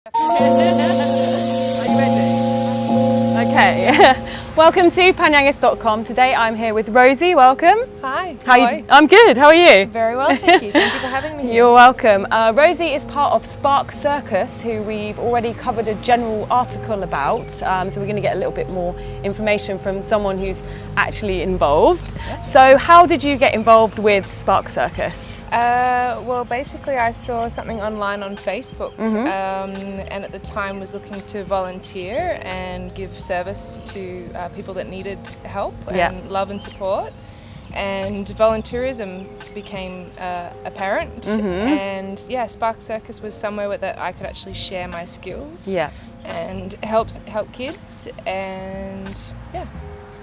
Are you ready? Okay. Welcome to Phanganist.com. Today I'm here with Rosie. Welcome. Hi. How are you? I'm good. How are you? Very well, thank you. Thank you for having me here. You're welcome. Rosie is part of Spark Circus, who we've already covered a general article about. So we're going to get a little bit more information from someone who's actually involved. Yeah. So how did you get involved with Spark Circus? Well, basically I saw something online on Facebook and at the time was looking to volunteer and give service to people that needed help and love and support. And volunteerism became apparent, and yeah, Spark Circus was somewhere that I could actually share my skills and help kids, and yeah,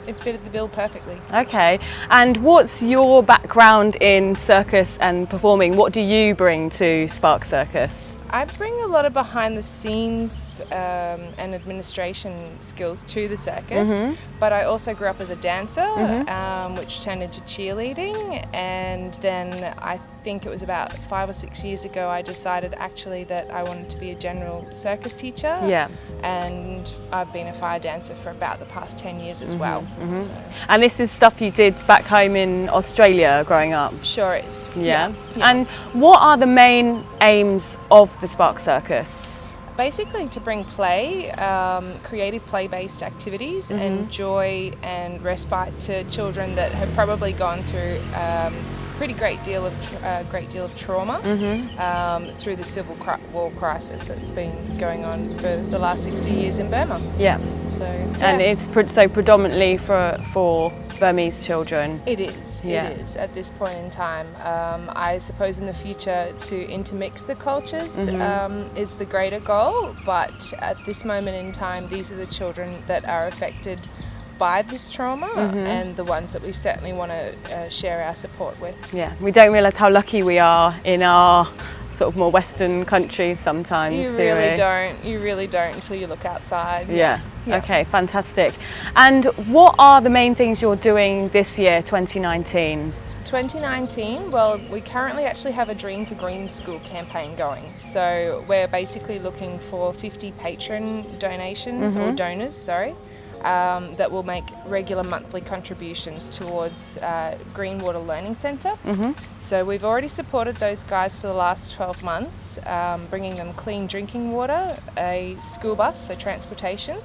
it fitted the bill perfectly. Okay, and what's your background in circus and performing? What do you bring to Spark Circus? I bring a lot of behind the scenes and administration skills to the circus, but I also grew up as a dancer, which turned into cheerleading, and then I think it was about 5 or 6 years ago I decided actually that I wanted to be a general circus teacher. Yeah. And I've been a fire dancer for about the past 10 years as well. So. And this is stuff you did back home in Australia growing up? Sure is. Yeah. And what are the main aims of the Spark Circus? Basically to bring play, creative play-based activities and joy and respite to children that have probably gone through great deal of trauma through the civil war crisis that's been going on for the last 60 years in Burma. Yeah. So. Yeah. And it's so predominantly for Burmese children. It is. Yeah. It is at this point in time. I suppose in the future to intermix the cultures is the greater goal, but at this moment in time, these are the children that are affected by this trauma and the ones that we certainly want to share our support with. Yeah, we don't realise how lucky we are in our sort of more Western countries sometimes, You really don't until you look outside. Yeah. Okay, fantastic. And what are the main things you're doing this year, 2019? 2019, well, we currently actually have a Dream for Green School campaign going. So we're basically looking for 50 patron donations, or donors, sorry, that will make regular monthly contributions towards Greenwater Learning Centre. So we've already supported those guys for the last 12 months, bringing them clean drinking water, a school bus, so transportation,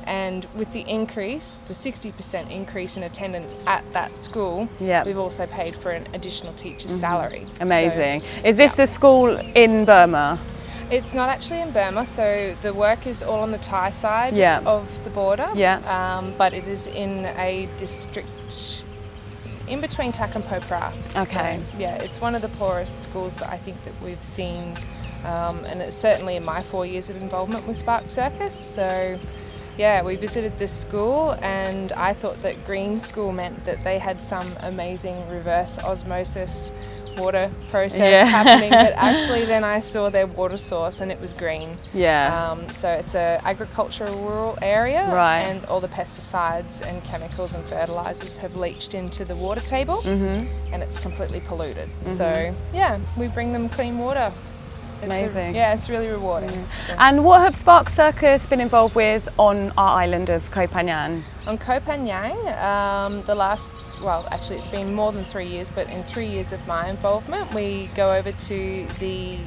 and with the increase, the 60% increase in attendance at that school, we've also paid for an additional teacher's salary. Amazing. So, is this the school in Burma? It's not actually in Burma, so the work is all on the Thai side of the border, but it is in a district in between Tak and Popra. Okay. So, yeah, it's one of the poorest schools that I think that we've seen, and it's certainly in my 4 years of involvement with Spark Circus. So yeah, we visited this school and I thought that green school meant that they had some amazing reverse osmosis water process happening, but actually then I saw their water source and it was green. So it's a agricultural rural area, and all the pesticides and chemicals and fertilizers have leached into the water table and it's completely polluted. So yeah, we bring them clean water. Amazing. It's really rewarding. So. And what have Spark Circus been involved with on our island of Koh Phangan? On Koh Phangan, actually it's been more than 3 years, but in 3 years of my involvement, we go over to the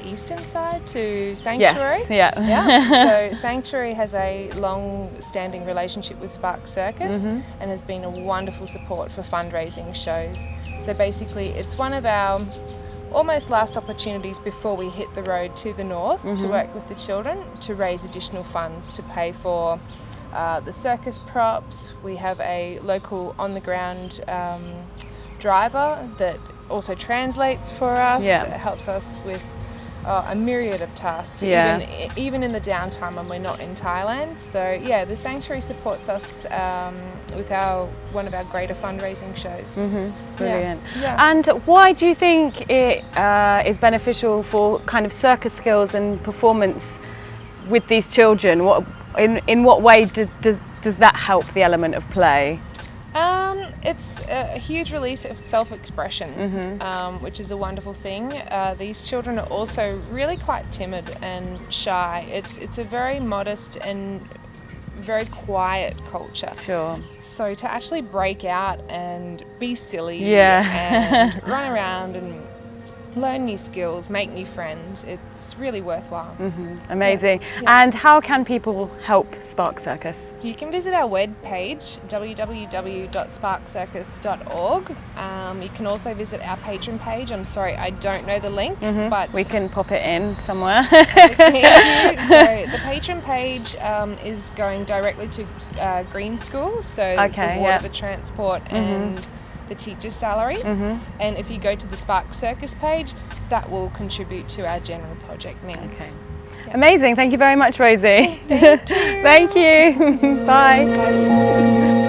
eastern side, to Sanctuary? Yes, So Sanctuary has a long-standing relationship with Spark Circus and has been a wonderful support for fundraising shows. So basically it's one of our almost last opportunities before we hit the road to the north to work with the children to raise additional funds to pay for the circus props. We have a local on-the-ground driver that also translates for us. It helps us with a myriad of tasks, even in the downtime when we're not in Thailand. So yeah, the Sanctuary supports us with one of our greater fundraising shows. Brilliant. And why do you think it is beneficial for kind of circus skills and performance with these children? In what way does that help the element of play? It's a huge release of self-expression, which is a wonderful thing. These children are also really quite timid and shy. It's a very modest and very quiet culture. Sure. So to actually break out and be silly Yeah. and run around and learn new skills, make new friends, it's really worthwhile. Amazing. And how can people help Spark Circus? You can visit our webpage, www.sparkcircus.org. You can also visit our patron page. I'm sorry, I don't know the link, but We can pop it in somewhere. thank you. So the patron page is going directly to Green School, so the water, the transport, and the teacher's salary. And if you go to the Spark Circus page, that will contribute to our general project needs. Okay. Amazing. Thank you very much, Rosie. Thank you. Thank you. Bye. Bye.